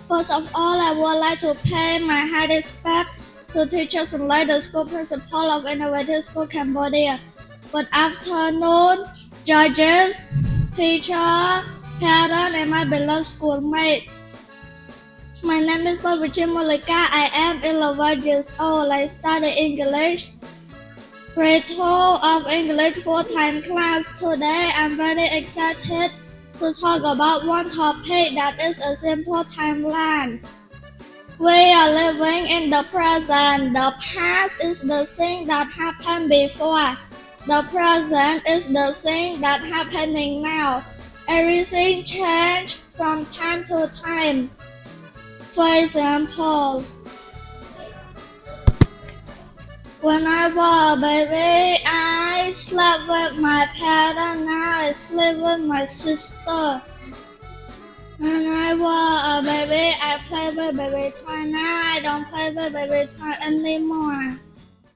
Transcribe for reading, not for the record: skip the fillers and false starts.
First of all, I would like to pay my high respect to teachers and like the school principal of Innovative School Cambodia. Good afternoon, judges, teacher, parents, and my beloved schoolmate. My name is Pov Vichea Mullika. I am 11 years old. I study English. Grade 2 of English full-time class. Today, I'm very excited to talk about one topic that is a simple timeline. We are living in the present. The past is the thing that happened before. The present is the thing that happening now. Everything changes from time to time. For example, when I was a baby, I slept with my parents. Now I sleep with my sister. When I was a baby, I played with baby toy. Now I don't play with baby toy anymore.